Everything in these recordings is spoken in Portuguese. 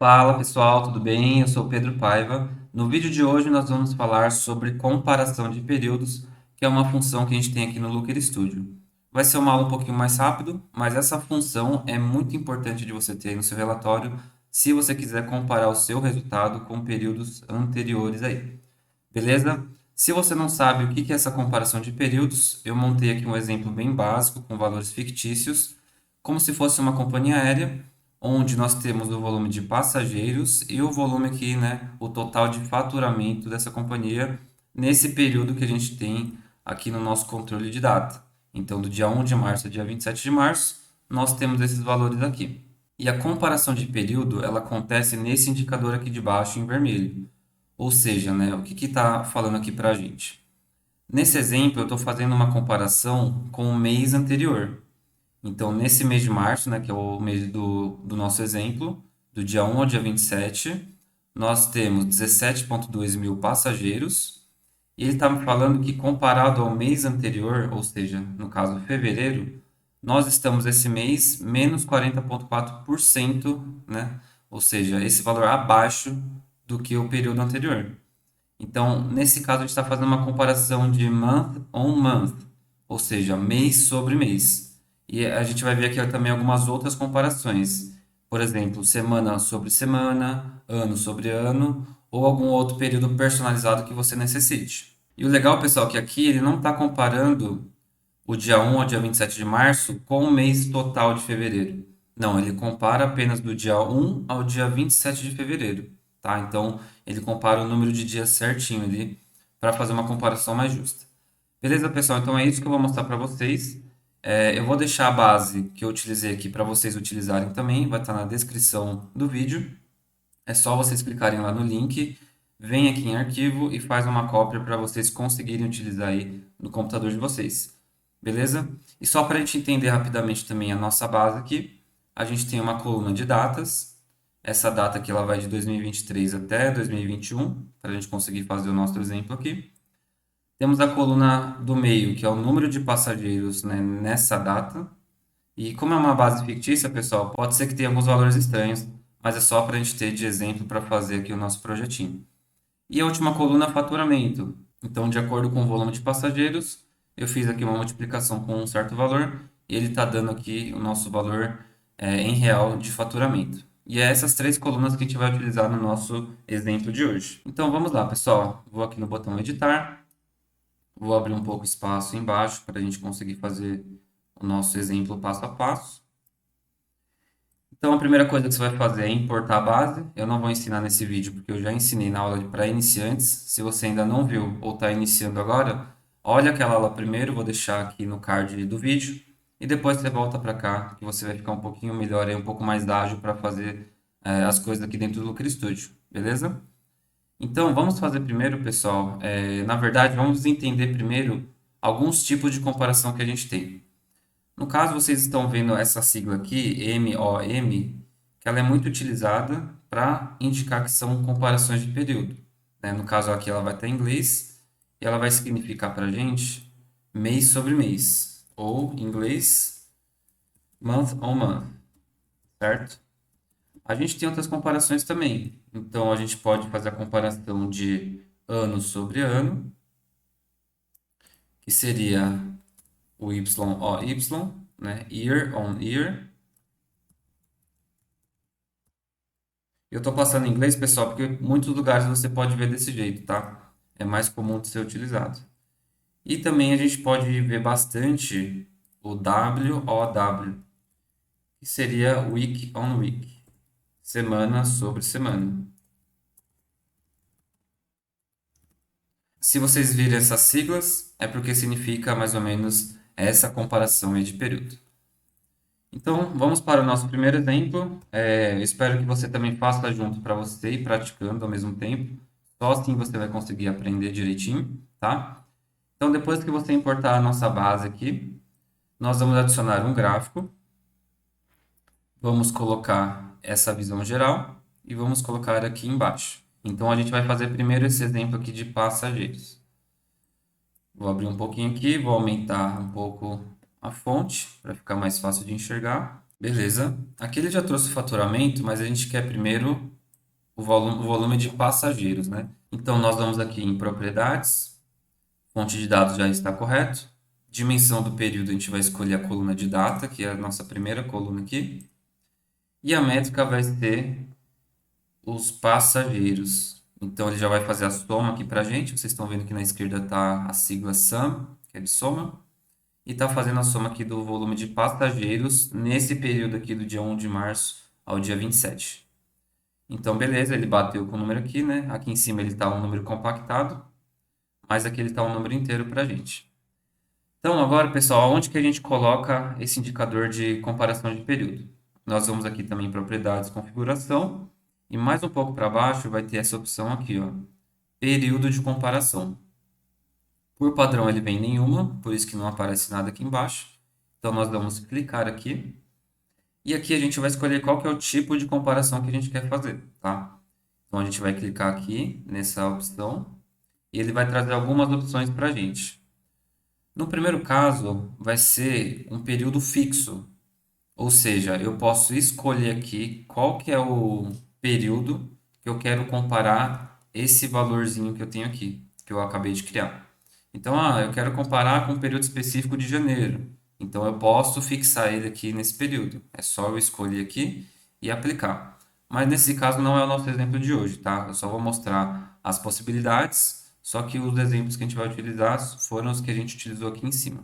Fala pessoal, tudo bem? Eu sou o Pedro Paiva. No vídeo de hoje nós vamos falar sobre comparação de períodos, que é uma função que a gente tem aqui no Looker Studio. Vai ser uma aula um pouquinho mais rápido, mas essa função é muito importante de você ter no seu relatório se você quiser comparar o seu resultado com períodos anteriores aí. Beleza? Se você não sabe o que é essa comparação de períodos, eu montei aqui um exemplo bem básico com valores fictícios, como se fosse uma companhia aérea, onde nós temos o volume de passageiros e o volume aqui, né, o total de faturamento dessa companhia nesse período que a gente tem aqui no nosso controle de data. Então, do dia 1 de março ao dia 27 de março, nós temos esses valores aqui. E a comparação de período, ela acontece nesse indicador aqui de baixo em vermelho. Ou seja, né, o que está falando aqui para a gente? Nesse exemplo, eu estou fazendo uma comparação com o mês anterior. Então, nesse mês de março, né, que é o mês do nosso exemplo, do dia 1 ao dia 27, nós temos 17,2 mil passageiros. E ele está me falando que comparado ao mês anterior, ou seja, no caso fevereiro, nós estamos esse mês menos 40,4%, né? Ou seja, esse valor abaixo do que o período anterior. Então, nesse caso, a gente está fazendo uma comparação de month on month, ou seja, mês sobre mês. E a gente vai ver aqui também algumas outras comparações. Por exemplo, semana sobre semana, ano sobre ano, ou algum outro período personalizado que você necessite. E o legal, pessoal, é que aqui ele não está comparando o dia 1 ao dia 27 de março com o mês total de fevereiro. Não, ele compara apenas do dia 1 ao dia 27 de fevereiro, tá? Então, ele compara o número de dias certinho ali para fazer uma comparação mais justa. Beleza, pessoal? Então é isso que eu vou mostrar para vocês. Eu vou deixar a base que eu utilizei aqui para vocês utilizarem também, vai estar na descrição do vídeo. É só vocês clicarem lá no link, vem aqui em arquivo e faz uma cópia para vocês conseguirem utilizar aí no computador de vocês. Beleza? E só para a gente entender rapidamente também a nossa base aqui, a gente tem uma coluna de datas. Essa data aqui ela vai de 2023 até 2021, para a gente conseguir fazer o nosso exemplo aqui. Temos a coluna do meio, que é o número de passageiros, né, nessa data. E como é uma base fictícia, pessoal, pode ser que tenha alguns valores estranhos, mas é só para a gente ter de exemplo para fazer aqui o nosso projetinho. E a última coluna, faturamento. Então, de acordo com o volume de passageiros, eu fiz aqui uma multiplicação com um certo valor e ele está dando aqui o nosso valor em real de faturamento. E é essas três colunas que a gente vai utilizar no nosso exemplo de hoje. Então, vamos lá, pessoal. Vou aqui no botão editar, vou abrir um pouco espaço embaixo para a gente conseguir fazer o nosso exemplo passo a passo. Então, a primeira coisa que você vai fazer é importar a base. Eu não vou ensinar nesse vídeo, porque eu já ensinei na aula para iniciantes. Se você ainda não viu ou está iniciando agora, olha aquela aula primeiro, vou deixar aqui no card do vídeo. E depois você volta para cá, que você vai ficar um pouquinho melhor, um pouco mais ágil para fazer as coisas aqui dentro do Looker Studio, beleza? Então, vamos fazer primeiro, pessoal. Na verdade, vamos entender primeiro alguns tipos de comparação que a gente tem. No caso, vocês estão vendo essa sigla aqui, MOM, que ela é muito utilizada para indicar que são comparações de período, né? No caso aqui ela vai estar em inglês e ela vai significar para a gente mês sobre mês, ou em inglês month on month, certo? A gente tem outras comparações também. Então a gente pode fazer a comparação de ano sobre ano, que seria o YOY, né? Year on year. Eu estou passando em inglês, pessoal, porque em muitos lugares você pode ver desse jeito, tá? É mais comum de ser utilizado. E também a gente pode ver bastante o WOW, que seria week on week, semana sobre semana. Se vocês virem essas siglas, é porque significa mais ou menos essa comparação aí de período. Então, vamos para o nosso primeiro exemplo. Eu espero que você também faça junto para você e praticando ao mesmo tempo. Só assim você vai conseguir aprender direitinho, tá? Então, depois que você importar a nossa base aqui, nós vamos adicionar um gráfico. Vamos colocar essa visão geral e vamos colocar aqui embaixo. Então, a gente vai fazer primeiro esse exemplo aqui de passageiros. Vou abrir um pouquinho aqui, vou aumentar um pouco a fonte para ficar mais fácil de enxergar. Beleza. Aqui ele já trouxe o faturamento, mas a gente quer primeiro o volume de passageiros, né? Então, nós vamos aqui em propriedades, fonte de dados já está correto. Dimensão do período, a gente vai escolher a coluna de data, que é a nossa primeira coluna aqui. E a métrica vai ser os passageiros. Então, ele já vai fazer a soma aqui para a gente. Vocês estão vendo que na esquerda está a sigla SUM, que é de soma. E está fazendo a soma aqui do volume de passageiros nesse período aqui do dia 1 de março ao dia 27. Então, beleza, ele bateu com o número aqui, né? Aqui em cima ele está um número compactado, mas aqui ele está um número inteiro para a gente. Então, agora, pessoal, onde que a gente coloca esse indicador de comparação de período? Nós vamos aqui também em propriedades, configuração, e mais um pouco para baixo vai ter essa opção aqui, ó, período de comparação. Por padrão ele vem nenhuma, por isso que não aparece nada aqui embaixo. Então, nós vamos clicar aqui, e aqui a gente vai escolher qual que é o tipo de comparação que a gente quer fazer, tá? Então, a gente vai clicar aqui nessa opção, e ele vai trazer algumas opções para a gente. No primeiro caso, vai ser um período fixo, ou seja, eu posso escolher aqui qual que é o período que eu quero comparar esse valorzinho que eu tenho aqui, que eu acabei de criar. Então, eu quero comparar com um período específico de janeiro. Então, eu posso fixar ele aqui nesse período. É só eu escolher aqui e aplicar. Mas nesse caso não é o nosso exemplo de hoje, tá? Eu só vou mostrar as possibilidades, só que os exemplos que a gente vai utilizar foram os que a gente utilizou aqui em cima.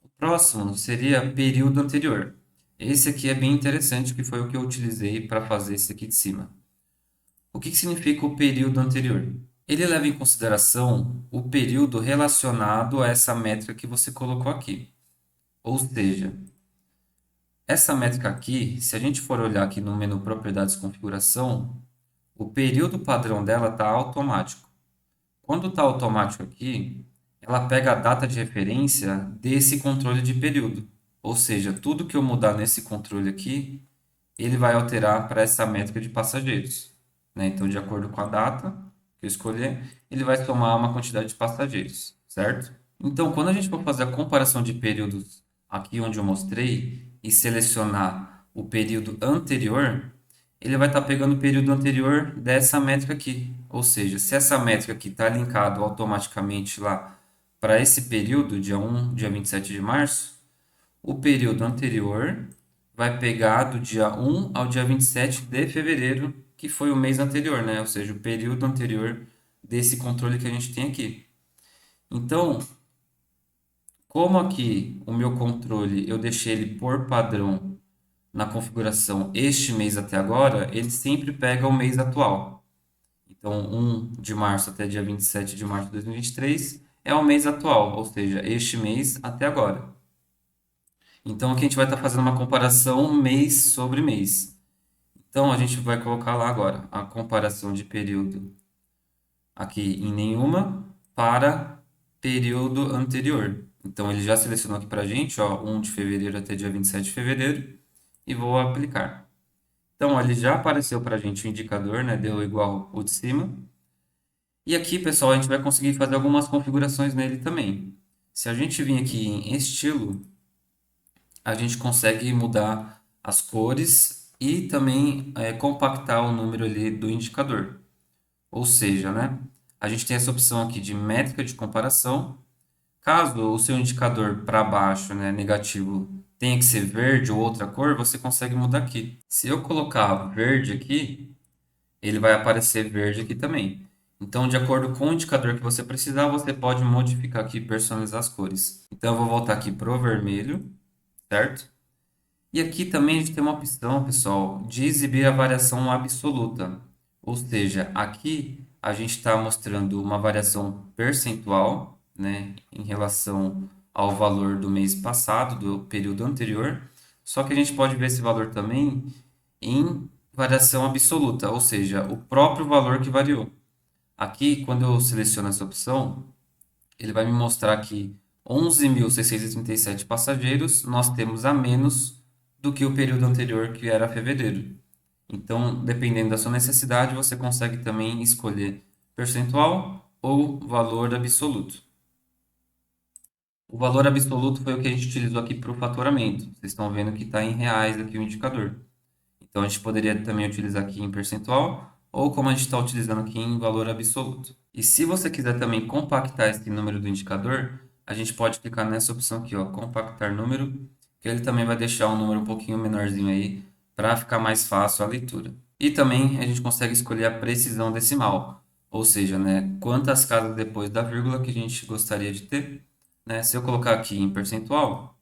O próximo seria período anterior. Esse aqui é bem interessante, que foi o que eu utilizei para fazer esse aqui de cima. O que significa o período anterior? Ele leva em consideração o período relacionado a essa métrica que você colocou aqui. Ou seja, essa métrica aqui, se a gente for olhar aqui no menu Propriedades e Configuração, o período padrão dela está automático. Quando está automático aqui, ela pega a data de referência desse controle de período. Ou seja, tudo que eu mudar nesse controle aqui, ele vai alterar para essa métrica de passageiros, né? Então, de acordo com a data que eu escolher, ele vai somar uma quantidade de passageiros, certo? Então, quando a gente for fazer a comparação de períodos aqui onde eu mostrei e selecionar o período anterior, ele vai estar pegando o período anterior dessa métrica aqui. Ou seja, se essa métrica aqui está linkado automaticamente lá para esse período, dia 1, dia 27 de março, o período anterior vai pegar do dia 1 ao dia 27 de fevereiro, que foi o mês anterior, né? Ou seja, o período anterior desse controle que a gente tem aqui. Então, como aqui o meu controle eu deixei ele por padrão na configuração este mês até agora, ele sempre pega o mês atual. Então, 1 de março até dia 27 de março de 2023 é o mês atual, ou seja, este mês até agora. Então, aqui a gente vai estar fazendo uma comparação mês sobre mês. Então, a gente vai colocar lá agora a comparação de período aqui em nenhuma para período anterior. Então, ele já selecionou aqui para a gente, ó, 1 de fevereiro até dia 27 de fevereiro, e vou aplicar. Então, ele já apareceu para a gente o indicador, né? Deu igual o de cima. E aqui, pessoal, a gente vai conseguir fazer algumas configurações nele também. Se a gente vir aqui em estilo, a gente consegue mudar as cores e também compactar o número ali do indicador. Ou seja, né, a gente tem essa opção aqui de métrica de comparação. Caso o seu indicador para baixo, né, negativo, tenha que ser verde ou outra cor, você consegue mudar aqui. Se eu colocar verde aqui, ele vai aparecer verde aqui também. Então, de acordo com o indicador que você precisar, você pode modificar aqui e personalizar as cores. Então, eu vou voltar aqui para o vermelho, certo? E aqui também a gente tem uma opção, pessoal, de exibir a variação absoluta. Ou seja, aqui a gente está mostrando uma variação percentual, né, em relação ao valor do mês passado, do período anterior. Só que a gente pode ver esse valor também em variação absoluta, ou seja, o próprio valor que variou. Aqui, quando eu seleciono essa opção, ele vai me mostrar que 11.637 passageiros nós temos a menos do que o período anterior, que era fevereiro. Então, dependendo da sua necessidade, você consegue também escolher percentual ou valor absoluto. O valor absoluto foi o que a gente utilizou aqui para o faturamento. Vocês estão vendo que está em reais aqui o indicador. Então, a gente poderia também utilizar aqui em percentual, ou como a gente está utilizando aqui em valor absoluto. E se você quiser também compactar esse número do indicador, a gente pode clicar nessa opção aqui, ó, compactar número, que ele também vai deixar um número um pouquinho menorzinho aí, para ficar mais fácil a leitura. E também a gente consegue escolher a precisão decimal, ou seja, né, quantas casas depois da vírgula que a gente gostaria de ter. Né? Se eu colocar aqui em percentual,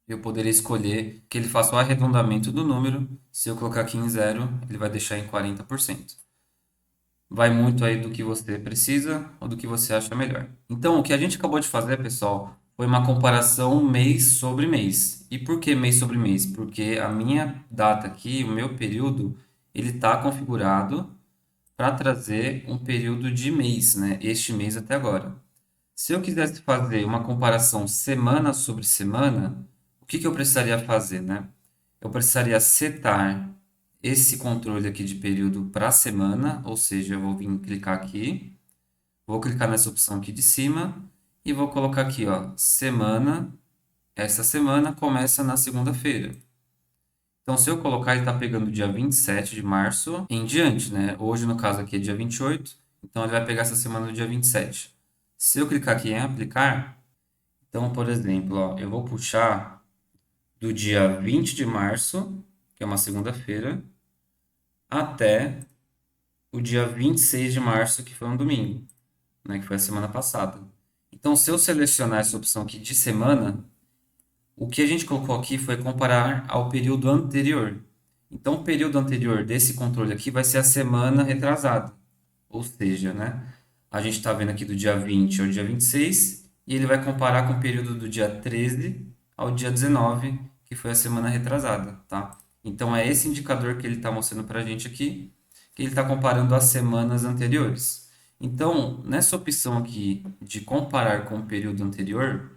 eu poderia escolher que ele faça o arredondamento do número. Se eu colocar aqui em zero, ele vai deixar em 40%. Vai muito aí do que você precisa ou do que você acha melhor. Então, o que a gente acabou de fazer, pessoal, foi uma comparação mês sobre mês. E por que mês sobre mês? Porque a minha data aqui, o meu período, ele está configurado para trazer um período de mês, né? Este mês até agora. Se eu quisesse fazer uma comparação semana sobre semana, o que que eu precisaria fazer, né? Eu precisaria setar esse controle aqui de período para semana, ou seja, eu vou vir clicar aqui, vou clicar nessa opção aqui de cima e vou colocar aqui, ó, semana. Essa semana começa na segunda-feira. Então, se eu colocar, ele está pegando dia 27 de março em diante, né? Hoje, no caso aqui, é dia 28, então ele vai pegar essa semana do dia 27. Se eu clicar aqui em aplicar, então, por exemplo, ó, eu vou puxar do dia 20 de março, que é uma segunda-feira, até o dia 26 de março, que foi um domingo, né, que foi a semana passada. Então, se eu selecionar essa opção aqui de semana, o que a gente colocou aqui foi comparar ao período anterior. Então, o período anterior desse controle aqui vai ser a semana retrasada. Ou seja, né, a gente está vendo aqui do dia 20 ao dia 26, e ele vai comparar com o período do dia 13 ao dia 19, que foi a semana retrasada, tá? Então, é esse indicador que ele está mostrando para a gente aqui, que ele está comparando as semanas anteriores. Então, nessa opção aqui de comparar com o período anterior,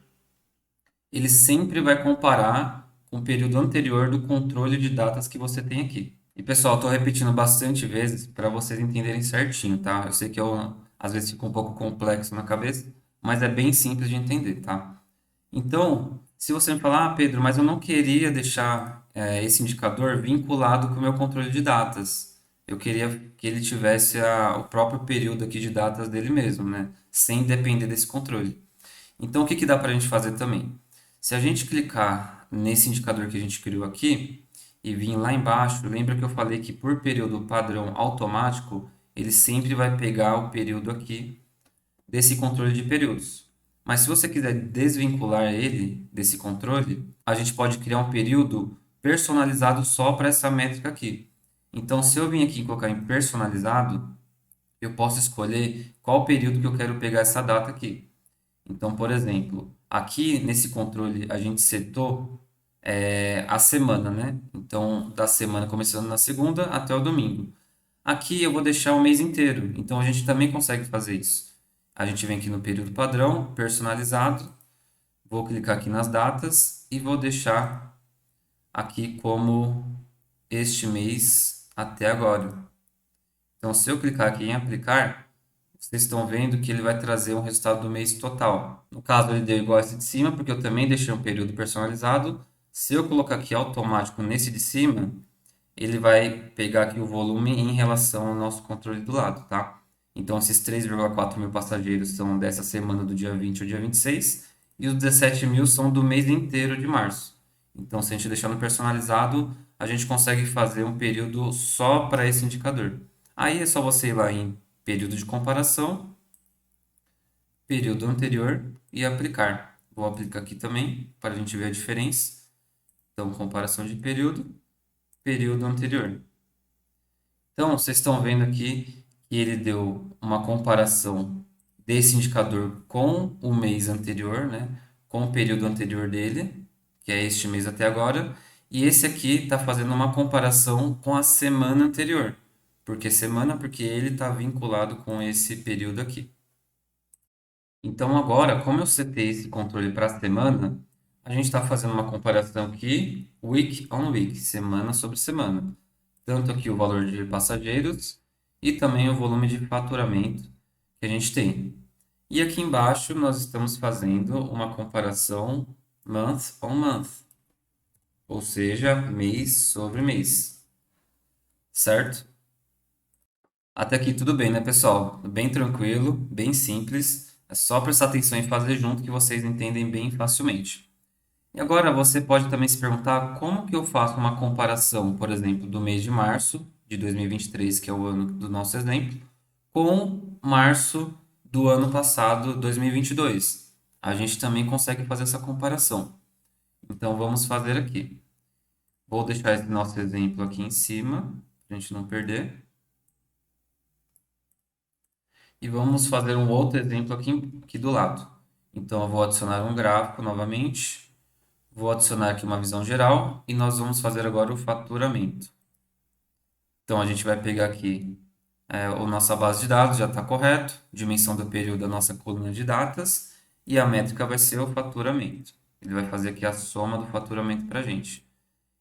ele sempre vai comparar com o período anterior do controle de datas que você tem aqui. E pessoal, estou repetindo bastante vezes para vocês entenderem certinho, tá? Eu sei que às vezes fica um pouco complexo na cabeça, mas é bem simples de entender, tá? Então, se você me falar, ah, Pedro, mas eu não queria deixar esse indicador vinculado com o meu controle de datas. Eu queria que ele tivesse o próprio período aqui de datas dele mesmo, né? Sem depender desse controle. Então, o que que dá para a gente fazer também? Se a gente clicar nesse indicador que a gente criou aqui e vir lá embaixo, lembra que eu falei que por período padrão automático, ele sempre vai pegar o período aqui desse controle de períodos. Mas se você quiser desvincular ele desse controle, a gente pode criar um período personalizado só para essa métrica aqui. Então, se eu vim aqui e colocar em personalizado, eu posso escolher qual período que eu quero pegar essa data aqui. Então, por exemplo, aqui nesse controle a gente setou a semana, né? Então, da semana começando na segunda até o domingo. Aqui eu vou deixar o mês inteiro, então a gente também consegue fazer isso. A gente vem aqui no período padrão, personalizado, vou clicar aqui nas datas e vou deixar aqui como este mês até agora. Então, se eu clicar aqui em aplicar, vocês estão vendo que ele vai trazer um resultado do mês total. No caso, ele deu igual esse de cima, porque eu também deixei um período personalizado. Se eu colocar aqui automático nesse de cima, ele vai pegar aqui o volume em relação ao nosso controle do lado, tá? Então, esses 3,4 mil passageiros são dessa semana do dia 20 ao dia 26, e os 17 mil são do mês inteiro de março. Então, se a gente deixar no personalizado, a gente consegue fazer um período só para esse indicador. Aí é só você ir lá em período de comparação, período anterior e aplicar. Vou aplicar aqui também para a gente ver a diferença. Então, comparação de período, período anterior. Então, vocês estão vendo aqui que ele deu uma comparação desse indicador com o mês anterior, né? Com o período anterior dele, que é este mês até agora. E esse aqui está fazendo uma comparação com a semana anterior. Por que semana? Porque ele está vinculado com esse período aqui. Então, agora, como eu setei esse controle para a semana, a gente está fazendo uma comparação aqui, week on week, semana sobre semana. Tanto aqui o valor de passageiros e também o volume de faturamento que a gente tem. E aqui embaixo nós estamos fazendo uma comparação month on month, ou seja, mês sobre mês, certo? Até aqui tudo bem, né, pessoal? Bem tranquilo, bem simples. É só prestar atenção e fazer junto que vocês entendem bem facilmente. E agora você pode também se perguntar como que eu faço uma comparação, por exemplo, do mês de março de 2023, que é o ano do nosso exemplo, com março do ano passado, 2022. A gente também consegue fazer essa comparação. Então vamos fazer aqui. Vou deixar esse nosso exemplo aqui em cima, para a gente não perder. E vamos fazer um outro exemplo aqui do lado. Então eu vou adicionar um gráfico novamente. Vou adicionar aqui uma visão geral e nós vamos fazer agora o faturamento. Então a gente vai pegar aqui a nossa base de dados, já está correto, dimensão do período da nossa coluna de datas e a métrica vai ser o faturamento. Ele vai fazer aqui a soma do faturamento para a gente.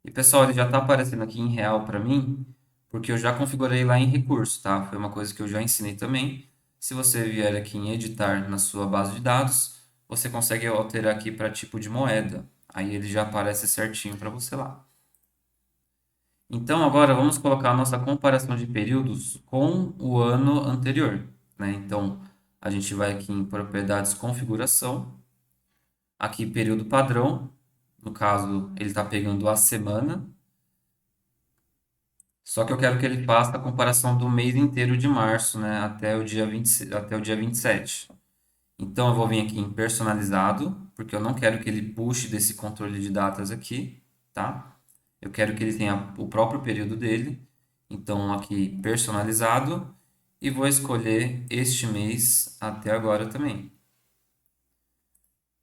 E pessoal, ele já está aparecendo aqui em real para mim, porque eu já configurei lá em recurso, tá? Foi uma coisa que eu já ensinei também. Se você vier aqui em editar na sua base de dados, você consegue alterar aqui para tipo de moeda. Aí ele já aparece certinho para você lá. Então agora vamos colocar a nossa comparação de períodos com o ano anterior, né? Então a gente vai aqui em propriedades configuração, aqui período padrão, no caso ele está pegando a semana. Só que eu quero que ele faça a comparação do mês inteiro de março, né, até o dia 20, até o dia 27. Então eu vou vir aqui em personalizado, porque eu não quero que ele puxe desse controle de datas aqui, tá? Eu quero que ele tenha o próprio período dele. Então aqui personalizado e vou escolher este mês até agora também.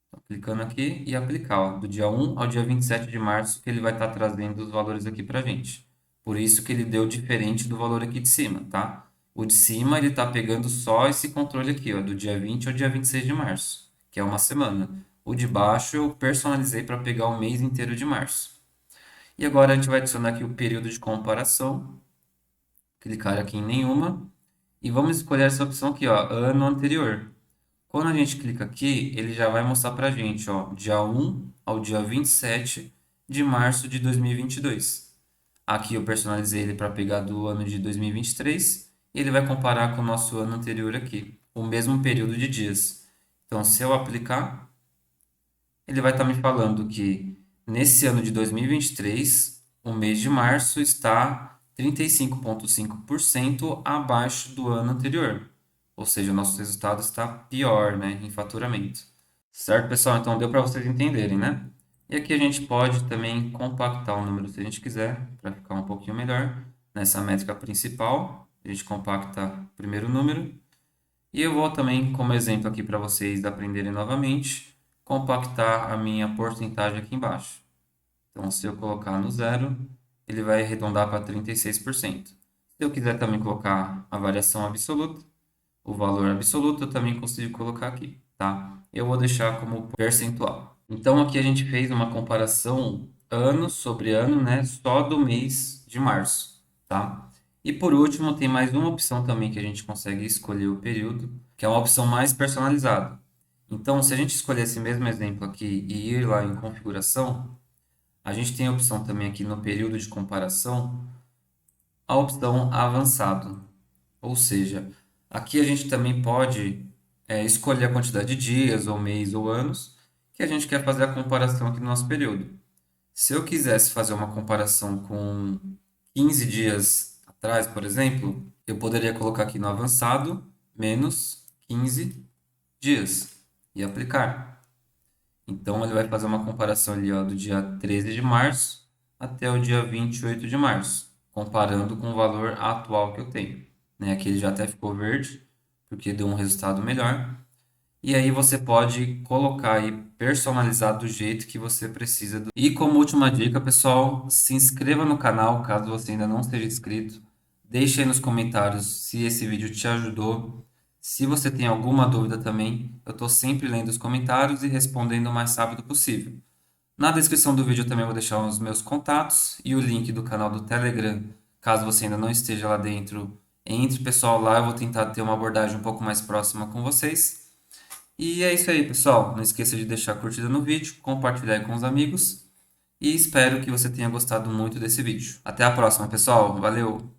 Então, clicando aqui e aplicar, ó, do dia 1 ao dia 27 de março, que ele vai estar trazendo os valores aqui para a gente. Por isso que ele deu diferente do valor aqui de cima, tá? O de cima, ele está pegando só esse controle aqui, ó, do dia 20 ao dia 26 de março, que é uma semana. O de baixo eu personalizei para pegar o mês inteiro de março. E agora a gente vai adicionar aqui o período de comparação. Clicar aqui em nenhuma. E vamos escolher essa opção aqui, ó, ano anterior. Quando a gente clica aqui, ele já vai mostrar para a gente, ó, dia 1 ao dia 27 de março de 2022. Aqui eu personalizei ele para pegar do ano de 2023 e ele vai comparar com o nosso ano anterior aqui, o mesmo período de dias. Então, se eu aplicar, ele vai estar me falando que nesse ano de 2023, o mês de março está 35,5% abaixo do ano anterior. Ou seja, o nosso resultado está pior, né, em faturamento. Certo, pessoal? Então deu para vocês entenderem, né? E aqui a gente pode também compactar o número se a gente quiser, para ficar um pouquinho melhor. Nessa métrica principal, a gente compacta o primeiro número. E eu vou também, como exemplo aqui para vocês aprenderem novamente, compactar a minha porcentagem aqui embaixo. Então, se eu colocar no zero, ele vai arredondar para 36%. Se eu quiser também colocar a variação absoluta, o valor absoluto eu também consigo colocar aqui, tá? Eu vou deixar como percentual. Então, aqui a gente fez uma comparação ano sobre ano, né? Só do mês de março, tá? E por último, tem mais uma opção também que a gente consegue escolher o período, que é uma opção mais personalizada. Então, se a gente escolher esse mesmo exemplo aqui e ir lá em configuração, a gente tem a opção também aqui no período de comparação, a opção avançado. Ou seja, aqui a gente também pode escolher a quantidade de dias, ou mês, ou anos, que a gente quer fazer a comparação aqui no nosso período. Se eu quisesse fazer uma comparação com 15 dias atrás, por exemplo, eu poderia colocar aqui no avançado, menos 15 dias, e aplicar. Então, ele vai fazer uma comparação ali, ó, do dia 13 de março até o dia 28 de março, comparando com o valor atual que eu tenho. Né? Aqui ele já até ficou verde, porque deu um resultado melhor. E aí você pode colocar aí, personalizar do jeito que você precisa. E como última dica, pessoal, se inscreva no canal caso você ainda não esteja inscrito. Deixe aí nos comentários se esse vídeo te ajudou. Se você tem alguma dúvida também, eu estou sempre lendo os comentários e respondendo o mais rápido possível. Na descrição do vídeo eu também vou deixar os meus contatos e o link do canal do Telegram. Caso você ainda não esteja lá dentro, entre pessoal lá, eu vou tentar ter uma abordagem um pouco mais próxima com vocês. E é isso aí, pessoal. Não esqueça de deixar a curtida no vídeo, compartilhar aí com os amigos e espero que você tenha gostado muito desse vídeo. Até a próxima, pessoal. Valeu!